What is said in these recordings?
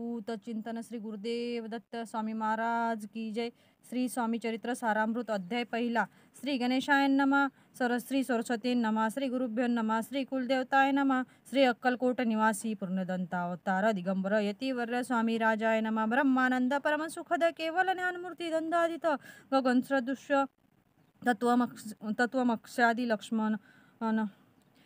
भूत चिंतन श्री गुरुदेव दत्त स्वामी महाराज की जय. श्री स्वामी चरित्र सारामृत अध्याय पहिला. श्री गणेशाय नमः. श्री सरस्वती नमः. श्री गुरुभ्यो नमः. श्री कुलदेवताय नमः. श्री अक्कलकोट निवासी पूर्णदंतावतार दिगंबर यतिवर्य स्वामी राजाय नमः. ब्रह्मानंद परम सुखद केवल ज्ञानमूर्ती दंडादित गगन सदृश्य तत्वमक्षादी लक्ष्मण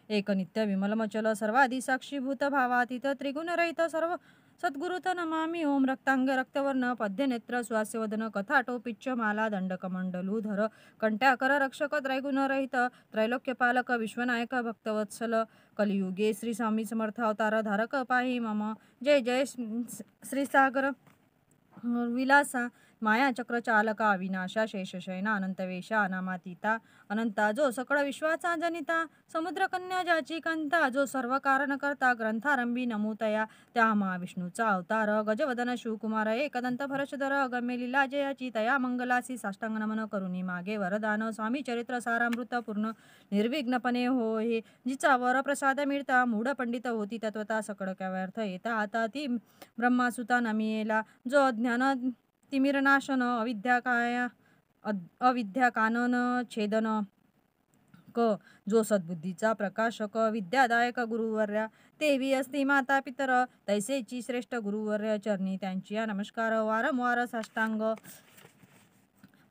एक नित्य विमलमचल सर्वादी साक्षीभूत भावातीत त्रिगुणरहित सर्व सद्गुरुत नमामि. ओम रक्तांग रक्तवर्ण पद्यनेत्र स्वास्यवदन कथाटोपिच्च माला दंडकमंडलूधर कंट्याकर रक्षक त्रैगुणरहित त्रैलोक्यपालक विश्वनायक भक्तवत्सल कलियुगे श्री स्वामी समर्थ अवतार धारक पाहि मम. जय जय श्री सागर विलासा मायाचक्र चालका अविनाशा शेषशयना अनंतवेशा अनामातीता अनंता जो सकळ विश्वाचा जनिता समुद्र कन्या ज्याची कंता जो सर्व कारण करता ग्रंथारंभी नमूतया त्या महाविष्णूचा अवतार गजवदन शिवकुमार एकदंत भरशधर अगम्य लीला जयाची तया मंगलासी साष्टांग नमन करुणी मागे वरदान. स्वामी चरित्र सारामृत पूर्ण निर्विघ्नपणे हो हे जिचा वर प्रसाद मिळता मूढ पंडित होती तत्वता सकळ व्यर्थ येता आता ती ब्रह्मासुता नमियेला जो अज्ञान तिमिरनाशन अविद्या कानन छेदन क जो सद्बुद्धीचा प्रकाशक विद्यादायक गुरुवर्या तेवी असती माता पितर तैसेची श्रेष्ठ गुरुवर्य चरणी त्यांची नमस्कार वारंवार साष्टांग.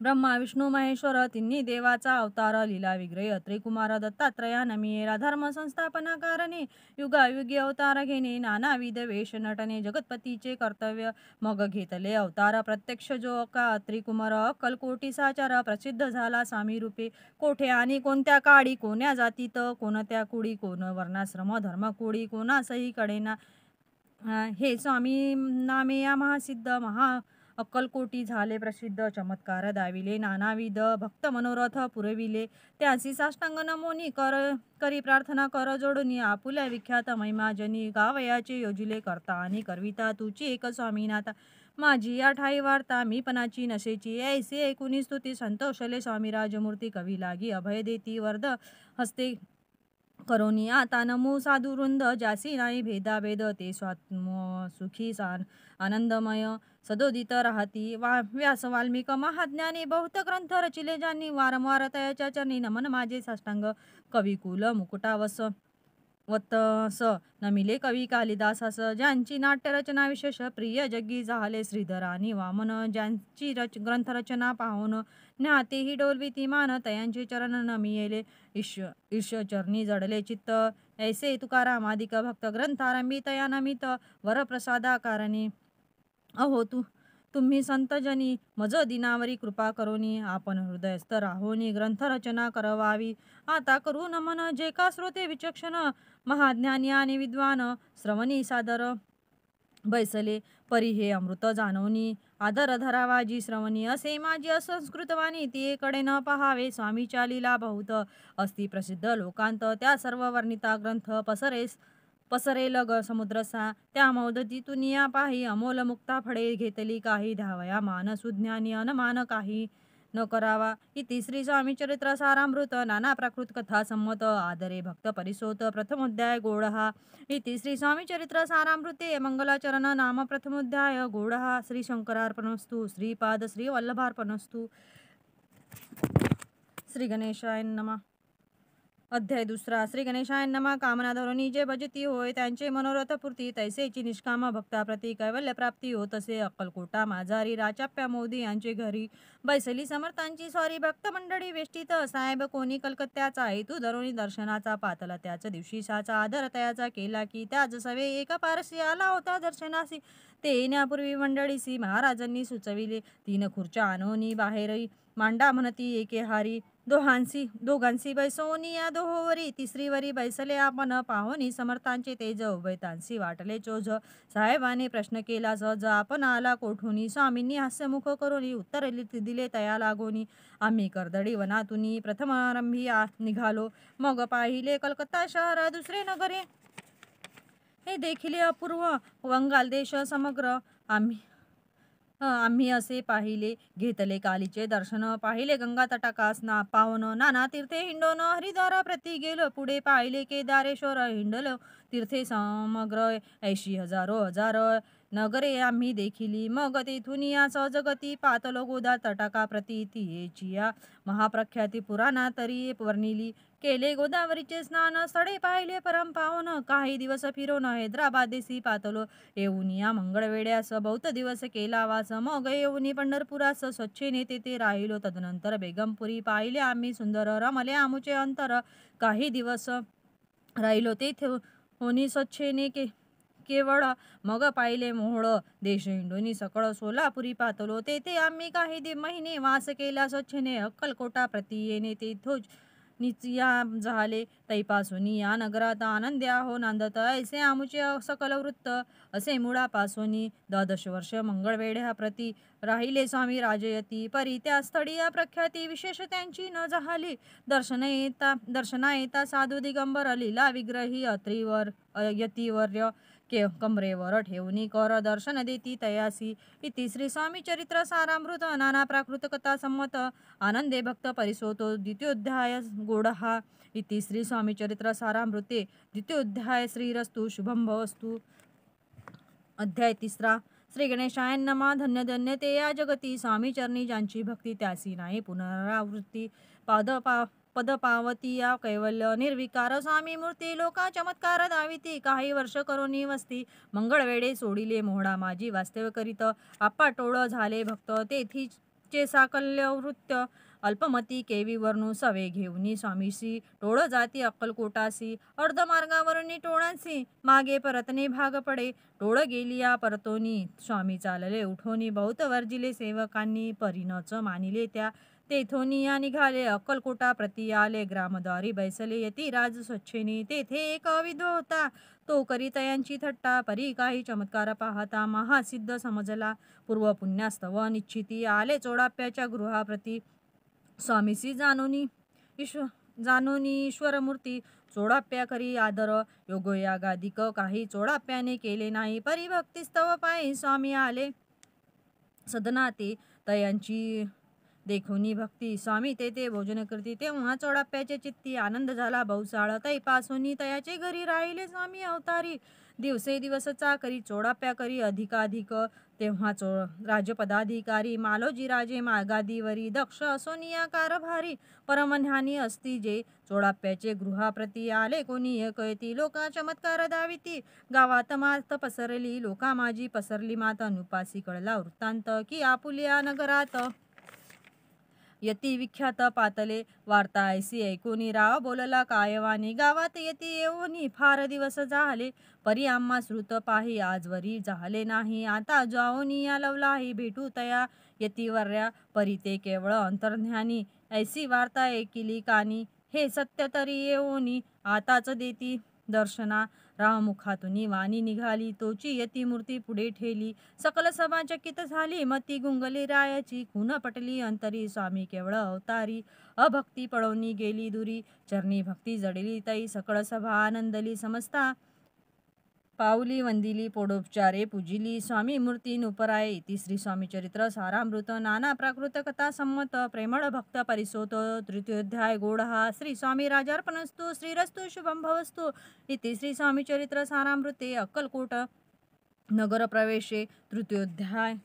ब्रह्मा विष्णू महेश्वर तिन्ही देवाचा अवतार लीला विग्रह त्रिकुमार दत्तात्रया नमियेला धर्म संस्थापना कारणे युगायुगी अवतार घेणे नानाविध वेश नटने जगतपतीचे कर्तव्य मग घेतले अवतार प्रत्यक्ष जो का त्रिकुमार अक्कलकोटी साचार प्रसिद्ध झाला स्वामी रूपे कोठे आणि कोणत्या काळी कोण्या जातीत कोणत्या कुळी कोण वर्णाश्रम धर्म कुळी कोणासही कडेना हे स्वामी नामे या महासिद्ध महा अक्कलकोटी झाले प्रसिद्ध चमत्कार दाविले नानाविध भक्त मनोरथ पुरविले त्यासी साष्टांग नमोनी करी प्रार्थना कर जोडून आपुल्या विख्यात महिमाजनी गावयाचे योजिले करता आणि करविता तुची एक स्वामीनाथा माझी या ठाई वार्ता मी पणाची नशेची ऐसे ऐकुनी स्तुती संतोषले स्वामी राजमूर्ती कवी लागी अभय देती वर्ध हस्ते करोनी आता नमो साधुवृंद जासी नाही भेदाभेद ते स्वात्म सुखी आनंदमय सदोदित राहती व्यास वाल्मिक महाज्ञानी बहुत ग्रंथ रचिले ज्यांनी वारंवार तयाच्या चरणी नमन माझे साष्टांग कविकुल मुकुटावस वत्स नमिले कवी कालिदासास ज्यांची नाट्यरचना विशेष प्रिय जग्गी झाले श्रीधर आणि वामन ज्यांची ग्रंथरचना पाहून ज्ञातेही डोलविती मान तयांचे चरण नमियेले ईश चरणी जडले चित्त ऐसे तुकारामादिक भक्त ग्रंथारंभी तया नमित वरप्रसादा कारणी अहो तुम्ही संतजनी मज दिनावरी कृपा करोनी आपण हृदयस्थ राहोनी ग्रंथरचना करवावी आता करू नमन जे का श्रोते विचक्षण महाज्ञानी आणि विद्वान श्रवणी सादर बैसले परी हे अमृत जाणवनी आदर धरावाजी श्रवणी असे माझी असंस्कृतवाणी ती कडे न पहावे स्वामीच्या लीला बहुत असती प्रसिद्ध लोकांत त्या सर्व वर्णिता ग्रंथ पसरेल ग समुद्रसा त्या मौदतीतून या पाही अमोल मुक्ता फळे घेतली काही धावया मान सुज्ञानी अनमान काही न करावा. इति श्री स्वामी चरित्र सारामृत नाना प्राकृत कथा संमत आदरे भक्त परिसोत प्रथमोध्याय गोडहा. इति श्री स्वामी चरित्र सारामृते मंगलाचरण नाम प्रथमोध्याय गोडहा. श्री शंकरार्पणस्तु श्रीपाद श्री वल्लभार्पणस्तु. श्री गणेशाय नमः. अध्याय दुसरा. श्री गणेशाय नमः. कामना धरुणी जे भजती होय त्यांचे मनोरथ पूर्ती तैसेची निष्काम भक्ताप्रती कैवल्य प्राप्ती होत असे अक्कलकोटा माझारी राचाप्या मोदी यांचे घरी बैसली समर्थांची स्वारी भक्त मंडळी वेष्टीत साहेब कोणी कलकत्त्याचा हेतू धरुणी दर्शनाचा पातला त्याच दिवशी साचा आदर तयाचा केला की त्याच सवे एका पारसी आला होता दर्शनासी ते येण्यापूर्वी मंडळीसी महाराजांनी सुचविले 3 खुर्च्या आणोनी बाहेरही मांडा म्हणती एके हारी दोघांसी बैसोनी या दोहोवरी तिसरीवरी बैसले आपण पाहोनी समर्थांचे तेज उभयतांसी वाटले चोज साहेबाने प्रश्न केला सहज आपण आला कोठूनी स्वामींनी हास्यमुख करून उत्तर दिले तया लागोनी आम्ही कर्दळी वनातून प्रथमारंभी निघालो मग पाहिले कलकत्ता शहर दुसरे नगरे हे देखील अपूर्व बंगाल देश समग्र आम्ही असे पाहिले घेतले कालीचे दर्शन पाहिले गंगा तटाकास पावन नाना तीर्थे हिंडोन हरिद्वारा प्रति गेलो पुढे पाहिले केदारेश्वर हिंडलो तीर्थे समग्र 80 हजारो हजार नगरे आम्ही देखिली मग तेथून या सहजगती पातलो गोदा तटाका प्रती ती या महाप्रख्याती पुराणा तरी वर्णिली केले गोदावरीचे स्नान स्थळे पाहिले परम पावन काही दिवस फिरून हैदराबाद देसी पातलो येऊन या मंगळवेड्यास बहुत दिवस केला वास मग येऊन पंढरपुरास स्वच्छेने तेथे राहिलो तदनंतर बेगमपुरी पाहिले आम्ही सुंदर रमले आमुचे अंतर काही दिवस राहिलो तेथे होनी स्वच्छेने केवळ मग पाहिले मोहोळ देश हिंडोनी सकळ सोलापुरी पातलो तेथे आम्ही काही महिने वास केला स्वच्छेने अक्कलकोटा प्रती येणे तेथोच निचिया झाले तैपासून या नगरात आनंद्या हो नांदत ऐसे आमुचे सकल वृत्त असे मुळापासून 12 वर्ष मंगळवेढ्या प्रती राहिले स्वामी राजयती परी त्या स्थळी या प्रख्याती विशेष त्यांची न झाली दर्शना येता साधू दिगंबर लीला विग्रही अत्रीवर यतीवर्य कमरेवर ठेवणी कर दर्शन देती तयासी इति श्री स्वामी चरित्र सारामृत नाना प्राकृत कथा संमत आनंदे भक्त परिसोतो द्वितीयोध्याय गोडहा इति श्री स्वामी चरित्र सारामृते द्वितीयोध्याय श्रीरस्तु शुभम भवस्तु अध्याय 3 श्री गणेशाय नमा धन्य धन्य ते या जगती स्वामी चरणी ज्यांची भक्ती त्यासी नाही पुनरावृत्ती पद पावती या कैवल्य निर्विकार स्वामी मूर्ती लोका चमत्कार दाविती काही वर्ष करोनी वस्ती मंगळवेडे सोडिले मोहडा माझी वास्तव्य करीत आपा टोळ झाले भक्त तेथीचे साकल्य वृत्य अल्पमती केवी वर्णू सवे घेऊनी स्वामीसी टोळ जाती अक्कलकोटासी अर्धमार्गावरुनी टोळांसी मागे परतने भाग पडे टोळ गेली या परतोनी स्वामी चालले उठोनी बहुत वर्जिले सेवकांनी परिणच मानिले त्या तेथोनिया निघाले अक्कलकोटा प्रती आले ग्रामद्वारी बैसले यती राज स्वच्छेने तेथे एक अविध होता तो करितयांची थट्टा परी काही चमत्कार पाहता महासिद्ध समजला पूर्व पुण्यास्तव निश्चिती आले चोडाप्याच्या गृहाप्रती स्वामीसी जाणोनी ईश्वरमूर्ती चोडाप्या करी आदर योगयागादिक काही चोडाप्याने केले नाही परी भक्तिस्तव पायी स्वामी आले सदनाते तयांची देखोनी भक्ती स्वामी तेथे भोजन करती तेव्हा चोडाप्याचे चित्ती आनंद झाला बहुसाळ तैपासून तयाचे घरी राहिले स्वामी अवतारी दिवसेदिवस चाकरी चोडाप्या करी अधिकाधिक तेव्हा राजपदाधिकारी मालोजी राजे गादीवरी दक्ष असोनिया कारभारी परमध्यानी असती जे चोडाप्याचे गृहाप्रती आले कोणी कळती लोका चमत्कार दाविती गावात मात पसरली लोका माझी पसरली माता नुपासी कळला वृत्तांत की आपुल्या नगरात यती विख्यात पातले वार्ता ऐसी ऐकोनी राव बोलला कायवानी गावात यती येऊनी फार दिवस झाले परी आम्हा श्रुत पाही आजवरी झाले नाही आता जाओनी या लवलाही भेटू तया यतीवर्या परी ते केवळ अंतर्ध्यानी ऐसी वार्ता ऐकिली कानी हे सत्य तरी येऊनी आताच देती दर्शना राममुखातून वाणी निघाली तोची यतीमूर्ती पुढे ठेली सकल सभा चकित झाली मती गुंगली रायाची खून पटली अंतरी स्वामी केवळ अवतारी अभक्ती पळवणी गेली दुरी चरणी भक्ती जडली तई सकळ सभा आनंदली समजता पावली वंदिली पोडोपचारे पूजिली स्वामी मूर्ती नुपराय इति श्री स्वामी चरित्र सारामृत नाना प्राकृत कथा संमत प्रेमळ भक्त परिसोत तृतीयोध्याय गोडहा श्री स्वामी राजार्पणस्तु श्रीरस्तु शुभम भवस्तु इति श्री स्वामी चरित्र सारामृते अक्कलकोट नगर प्रवेशे तृतीयोध्याय।